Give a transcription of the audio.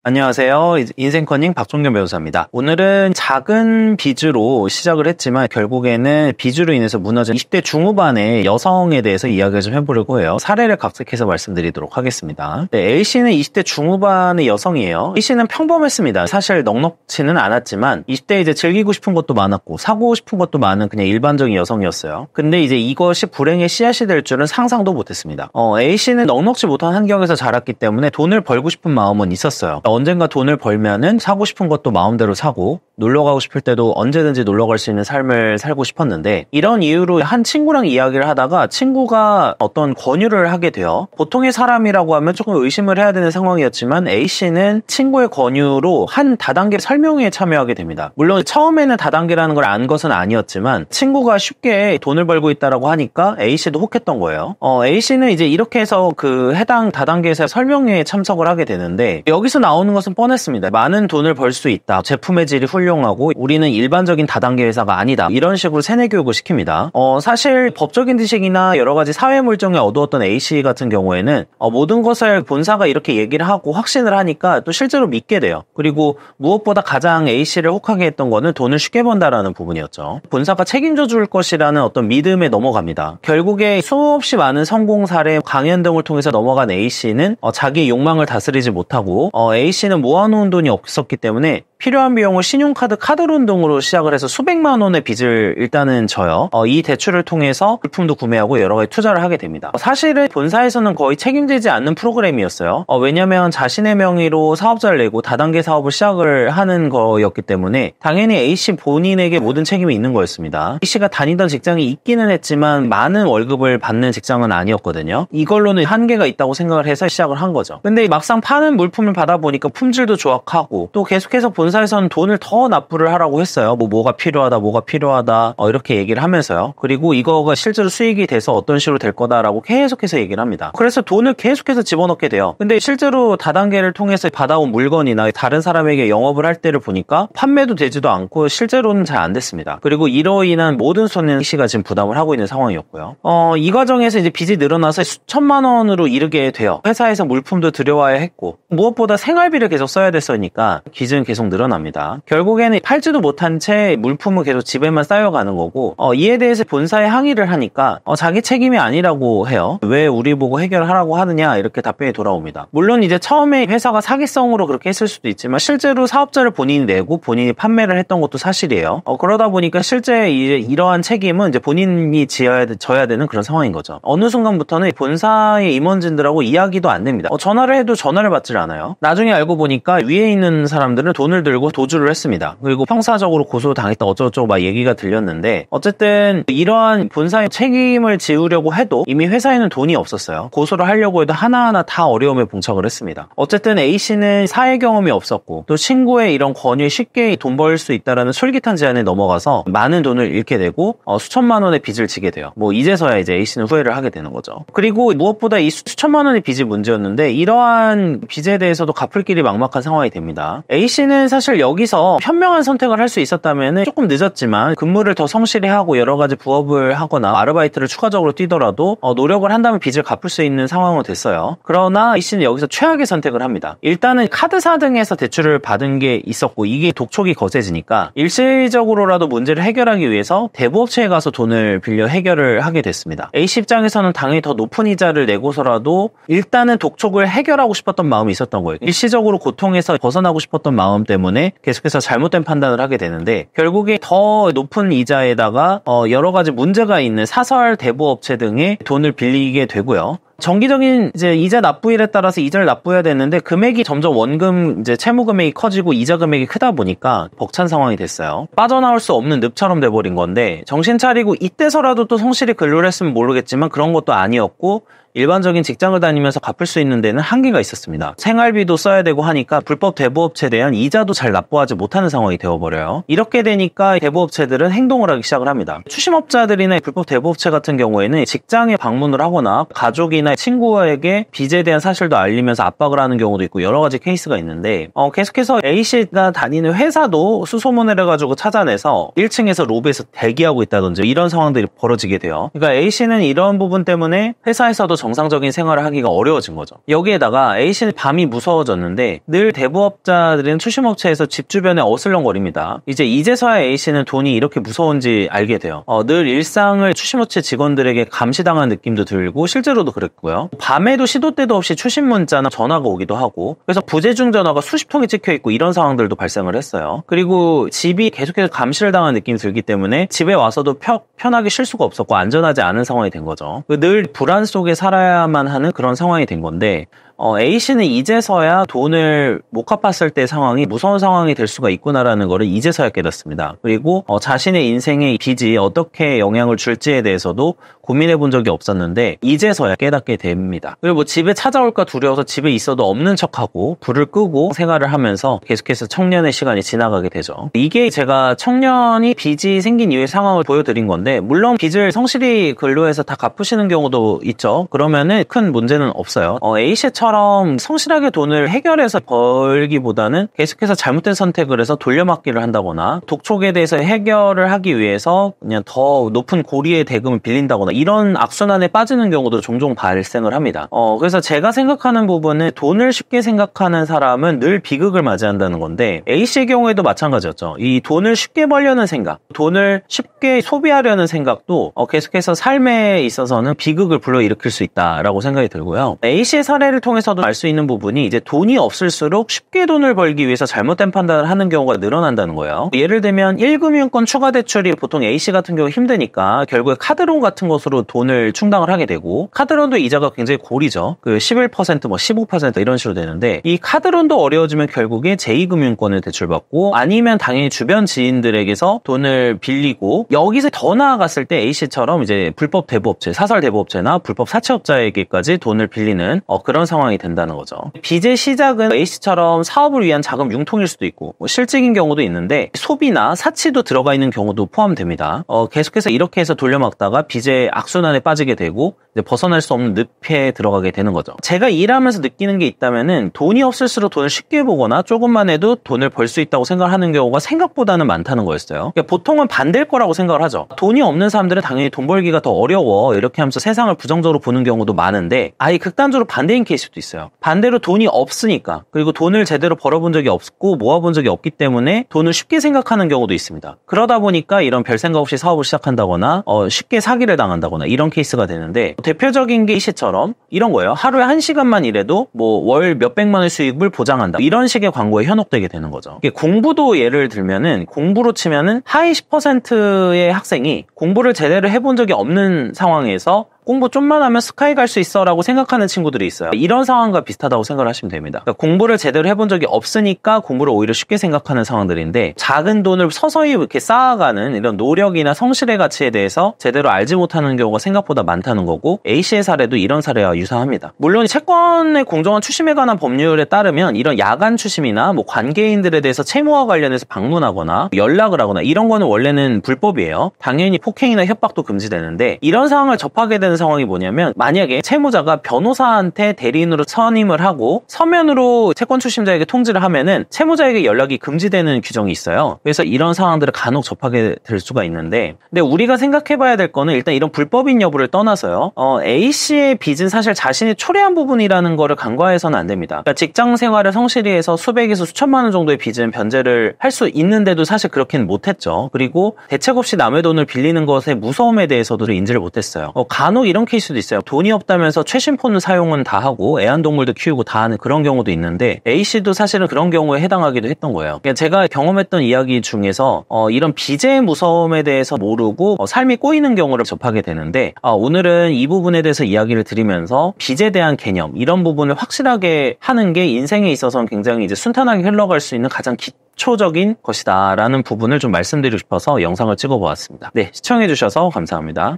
안녕하세요. 인생커닝 박종균 변호사입니다. 오늘은 작은 빚으로 시작을 했지만 결국에는 빚으로 인해서 무너진 20대 중후반의 여성에 대해서 이야기를 좀 해보려고 해요. 사례를 각색해서 말씀드리도록 하겠습니다. 네, A씨는 20대 중후반의 여성이에요. A씨는 평범했습니다. 사실 넉넉치는 않았지만 20대에 이제 즐기고 싶은 것도 많았고 사고 싶은 것도 많은 그냥 일반적인 여성이었어요. 근데 이제 이것이 불행의 씨앗이 될 줄은 상상도 못했습니다. A씨는 넉넉지 못한 환경에서 자랐기 때문에 돈을 벌고 싶은 마음은 있었어요. 언젠가 돈을 벌면은 사고 싶은 것도 마음대로 사고 놀러 가고 싶을 때도 언제든지 놀러 갈 수 있는 삶을 살고 싶었는데 이런 이유로 한 친구랑 이야기를 하다가 친구가 어떤 권유를 하게 돼요. 보통의 사람이라고 하면 조금 의심을 해야 되는 상황이었지만 A씨는 친구의 권유로 한 다단계 설명회에 참여하게 됩니다. 물론 처음에는 다단계라는 걸 안 것은 아니었지만 친구가 쉽게 돈을 벌고 있다라고 하니까 A씨도 혹했던 거예요. A씨는 이제 이렇게 해서 그 해당 다단계에서 설명회에 참석을 하게 되는데 여기서 나오는 것은 뻔했습니다. 많은 돈을 벌 수 있다. 제품의 질이 훌륭하고 우리는 일반적인 다단계 회사가 아니다. 이런 식으로 세뇌 교육을 시킵니다. 사실 법적인 지식이나 여러 가지 사회 물정에 얻어왔던 A씨 같은 경우에는 모든 것을 본사가 이렇게 얘기를 하고 확신을 하니까 또 실제로 믿게 돼요. 그리고 무엇보다 가장 A씨를 혹하게 했던 거는 돈을 쉽게 번다라는 부분이었죠. 본사가 책임져 줄 것이라는 어떤 믿음에 넘어갑니다. 결국에 수없이 많은 성공 사례, 강연 등을 통해서 넘어간 A씨는 자기의 욕망을 다스리지 못하고 A씨는 모아놓은 돈이 없었기 때문에 필요한 비용을 신용카드, 카드론 등으로 시작을 해서 수백만 원의 빚을 일단은 져요. 이 대출을 통해서 물품도 구매하고 여러 가지 투자를 하게 됩니다. 사실은 본사에서는 거의 책임지지 않는 프로그램이었어요. 왜냐면 자신의 명의로 사업자를 내고 다단계 사업을 시작을 하는 거였기 때문에 당연히 A씨 본인에게 모든 책임이 있는 거였습니다. A씨가 다니던 직장이 있기는 했지만 많은 월급을 받는 직장은 아니었거든요. 이걸로는 한계가 있다고 생각을 해서 시작을 한 거죠. 근데 막상 파는 물품을 받아보니까 품질도 조악하고 또 계속해서 본사에서는 돈을 더 납부를 하라고 했어요. 뭐가 필요하다 이렇게 얘기를 하면서요. 그리고 이거가 실제로 수익이 돼서 어떤 식으로 될 거다라고 계속해서 얘기를 합니다. 그래서 돈을 계속해서 집어넣게 돼요. 근데 실제로 다단계를 통해서 받아온 물건이나 다른 사람에게 영업을 할 때를 보니까 판매도 되지도 않고 실제로는 잘 안 됐습니다. 그리고 이로 인한 모든 손해는 A씨가 지금 부담을 하고 있는 상황이었고요. 이 과정에서 이제 빚이 늘어나서 수천만 원으로 이르게 돼요. 회사에서 물품도 들여와야 했고 무엇보다 생활비를 계속 써야 됐으니까 빚은 계속 늘어납니다. 결국에는 팔지도 못한 채 물품은 계속 집에만 쌓여가는 거고 이에 대해서 본사에 항의를 하니까 자기 책임이 아니라고 해요. 왜 우리 보고 해결하라고 하느냐 이렇게 답변이 돌아옵니다. 물론 이제 처음에 회사가 사기성으로 그렇게 했을 수도 있지만 실제로 사업자를 본인이 내고 본인이 판매를 했던 것도 사실이에요. 그러다 보니까 실제 이러한 책임은 이제 본인이 져야 되는 그런 상황인 거죠. 어느 순간부터는 본사의 임원진들하고 이야기도 안 됩니다. 전화를 해도 전화를 받질 않아요. 나중에 알고 보니까 위에 있는 사람들은 돈을 들고 도주를 했습니다. 그리고 형사적으로 고소당했다 어쩌고저쩌고 막 얘기가 들렸는데 어쨌든 이러한 본사의 책임을 지우려고 해도 이미 회사에는 돈이 없었어요. 고소를 하려고 해도 하나하나 다 어려움에 봉착을 했습니다. 어쨌든 A씨는 사회 경험이 없었고 또 친구의 이런 권유에 쉽게 돈 벌 수 있다라는 솔깃한 제안에 넘어가서 많은 돈을 잃게 되고 수천만 원의 빚을 지게 돼요. 이제서야 이제 A씨는 후회를 하게 되는 거죠. 그리고 무엇보다 이 수천만 원의 빚이 문제였는데 이러한 빚에 대해서도 갚을 길이 막막한 상황이 됩니다. A씨는 사실 여기서 현명한 선택을 할 수 있었다면 조금 늦었지만 근무를 더 성실히 하고 여러 가지 부업을 하거나 아르바이트를 추가적으로 뛰더라도 노력을 한다면 빚을 갚을 수 있는 상황은 됐어요. 그러나 A씨는 여기서 최악의 선택을 합니다. 일단은 카드사 등에서 대출을 받은 게 있었고 이게 독촉이 거세지니까 일시적으로라도 문제를 해결하기 위해서 대부업체에 가서 돈을 빌려 해결을 하게 됐습니다. A씨 입장에서는 당연히 더 높은 이자를 내고서라도 일단은 독촉을 해결하고 싶었던 마음이 있었던 거예요. 일시적으로 고통에서 벗어나고 싶었던 마음 때문에 계속해서 잘못된 판단을 하게 되는데 결국에 더 높은 이자에다가 여러 가지 문제가 있는 사설 대부업체 등에 돈을 빌리게 되고요. 정기적인 이제 이자 납부일에 따라서 이자를 납부해야 되는데 금액이 점점 원금 이제 채무 금액이 커지고 이자 금액이 크다 보니까 벅찬 상황이 됐어요. 빠져나올 수 없는 늪처럼 돼버린 건데 정신 차리고 이때서라도 또 성실히 근로를 했으면 모르겠지만 그런 것도 아니었고 일반적인 직장을 다니면서 갚을 수 있는 데는 한계가 있었습니다. 생활비도 써야 되고 하니까 불법 대부업체에 대한 이자도 잘 납부하지 못하는 상황이 되어버려요. 이렇게 되니까 대부업체들은 행동을 하기 시작을 합니다. 추심업자들이나 불법 대부업체 같은 경우에는 직장에 방문을 하거나 가족이나 가족이나 친구에게 빚에 대한 사실도 알리면서 압박을 하는 경우도 있고 여러 가지 케이스가 있는데 계속해서 A씨가 다니는 회사도 수소문을 해가지고 찾아내서 1층에서 로비에서 대기하고 있다든지 이런 상황들이 벌어지게 돼요. 그러니까 A씨는 이런 부분 때문에 회사에서도 정상적인 생활을 하기가 어려워진 거죠. 여기에다가 A씨는 밤이 무서워졌는데 늘 대부업자들은 추심업체에서 집 주변에 어슬렁거립니다. 이제서야 A씨는 돈이 이렇게 무서운지 알게 돼요. 늘 일상을 추심업체 직원들에게 감시당한 느낌도 들고 실제로도 그랬고요. 밤에도 시도 때도 없이 추심 문자나 전화가 오기도 하고 그래서 부재중 전화가 수십 통이 찍혀있고 이런 상황들도 발생을 했어요. 그리고 집이 계속해서 감시를 당한 느낌이 들기 때문에 집에 와서도 편하게 쉴 수가 없었고 안전하지 않은 상황이 된 거죠. 늘 불안 속에 살아야만 하는 그런 상황이 된 건데 A씨는 이제서야 돈을 못 갚았을 때 상황이 무서운 상황이 될 수가 있구나라는 거를 이제서야 깨닫습니다. 그리고 자신의 인생의 빚이 어떻게 영향을 줄지에 대해서도 고민해 본 적이 없었는데 이제서야 깨닫게 됩니다. 그리고 집에 찾아올까 두려워서 집에 있어도 없는 척하고 불을 끄고 생활을 하면서 계속해서 청년의 시간이 지나가게 되죠. 이게 제가 청년이 빚이 생긴 이후의 상황을 보여드린 건데 물론 빚을 성실히 근로해서 다 갚으시는 경우도 있죠. 그러면은 큰 문제는 없어요. A씨처럼 성실하게 돈을 해결해서 벌기보다는 계속해서 잘못된 선택을 해서 돌려막기를 한다거나 독촉에 대해서 해결을 하기 위해서 그냥 더 높은 고리의 대금을 빌린다거나 이런 악순환에 빠지는 경우도 종종 발생을 합니다. 그래서 제가 생각하는 부분은 돈을 쉽게 생각하는 사람은 늘 비극을 맞이한다는 건데 A씨의 경우에도 마찬가지였죠. 이 돈을 쉽게 벌려는 생각, 돈을 쉽게 소비하려는 생각도 계속해서 삶에 있어서는 비극을 불러일으킬 수 있다라고 생각이 들고요. A씨의 사례를 통해서도 알 수 있는 부분이 이제 돈이 없을수록 쉽게 돈을 벌기 위해서 잘못된 판단을 하는 경우가 늘어난다는 거예요. 예를 들면 1금융권 추가 대출이 보통 A씨 같은 경우 힘드니까 결국에 카드론 같은 것으로 돈을 충당을 하게 되고 카드론도 이자가 굉장히 고리죠. 11%, 15% 이런 식으로 되는데 이 카드론도 어려워지면 결국에 제2금융권을 대출받고 아니면 당연히 주변 지인들에게서 돈을 빌리고 여기서 더 나아갔을 때 A씨처럼 이제 불법 대부업체, 사설 대부업체나 불법 사채업자에게까지 돈을 빌리는 그런 상황이 된다는 거죠. 빚의 시작은 A씨처럼 사업을 위한 자금 융통일 수도 있고 실직인 경우도 있는데 소비나 사치도 들어가 있는 경우도 포함됩니다. 계속해서 이렇게 해서 돌려막다가 빚의 악순환에 빠지게 되고 이제 벗어날 수 없는 늪에 들어가게 되는 거죠. 제가 일하면서 느끼는 게 있다면은 돈이 없을수록 돈을 쉽게 보거나 조금만 해도 돈을 벌 수 있다고 생각하는 경우가 생각보다는 많다는 거였어요. 그러니까 보통은 반대일 거라고 생각을 하죠. 돈이 없는 사람들은 당연히 돈 벌기가 더 어려워 이렇게 하면서 세상을 부정적으로 보는 경우도 많은데 아예 극단적으로 반대인 케이스도 있어요. 반대로 돈이 없으니까 그리고 돈을 제대로 벌어본 적이 없고 모아본 적이 없기 때문에 돈을 쉽게 생각하는 경우도 있습니다. 그러다 보니까 이런 별 생각 없이 사업을 시작한다거나 쉽게 사기를 당한다거나 이런 케이스가 되는데 대표적인 게 A씨처럼 이런 거예요. 하루에 1시간만 일해도 월 몇백만 원 수익을 보장한다. 이런 식의 광고에 현혹되게 되는 거죠. 공부도 예를 들면은 공부로 치면은 하위 10%의 학생이 공부를 제대로 해본 적이 없는 상황에서 공부 좀만 하면 스카이 갈 수 있어 라고 생각하는 친구들이 있어요. 이런 상황과 비슷하다고 생각을 하시면 됩니다. 그러니까 공부를 제대로 해본 적이 없으니까 공부를 오히려 쉽게 생각하는 상황들인데 작은 돈을 서서히 이렇게 쌓아가는 이런 노력이나 성실의 가치에 대해서 제대로 알지 못하는 경우가 생각보다 많다는 거고 A씨의 사례도 이런 사례와 유사합니다. 물론 채권의 공정한 추심에 관한 법률에 따르면 이런 야간 추심이나 관계인들에 대해서 채무와 관련해서 방문하거나 연락을 하거나 이런 거는 원래는 불법이에요. 당연히 폭행이나 협박도 금지되는데 이런 상황을 접하게 되는 상황이 뭐냐면 만약에 채무자가 변호사한테 대리인으로 선임을 하고 서면으로 채권 추심자에게 통지를 하면은 채무자에게 연락이 금지되는 규정이 있어요. 그래서 이런 상황들을 간혹 접하게 될 수가 있는데 근데 우리가 생각해봐야 될 거는 일단 이런 불법인 여부를 떠나서요. A씨의 빚은 사실 자신이 초래한 부분이라는 거를 간과해서는 안 됩니다. 그러니까 직장 생활을 성실히 해서 수백에서 수천만 원 정도의 빚은 변제를 할 수 있는데도 사실 그렇게는 못했죠. 그리고 대책 없이 남의 돈을 빌리는 것의 무서움에 대해서도 인지를 못했어요. 간혹 이런 케이스도 있어요. 돈이 없다면서 최신폰 사용은 다 하고 애완동물도 키우고 다 하는 그런 경우도 있는데 A씨도 사실은 그런 경우에 해당하기도 했던 거예요. 그러니까 제가 경험했던 이야기 중에서 이런 빚의 무서움에 대해서 모르고 삶이 꼬이는 경우를 접하게 되는데 오늘은 이 부분에 대해서 이야기를 드리면서 빚에 대한 개념 이런 부분을 확실하게 하는 게 인생에 있어서는 굉장히 이제 순탄하게 흘러갈 수 있는 가장 기초적인 것이다 라는 부분을 좀 말씀드리고 싶어서 영상을 찍어보았습니다. 네, 시청해주셔서 감사합니다.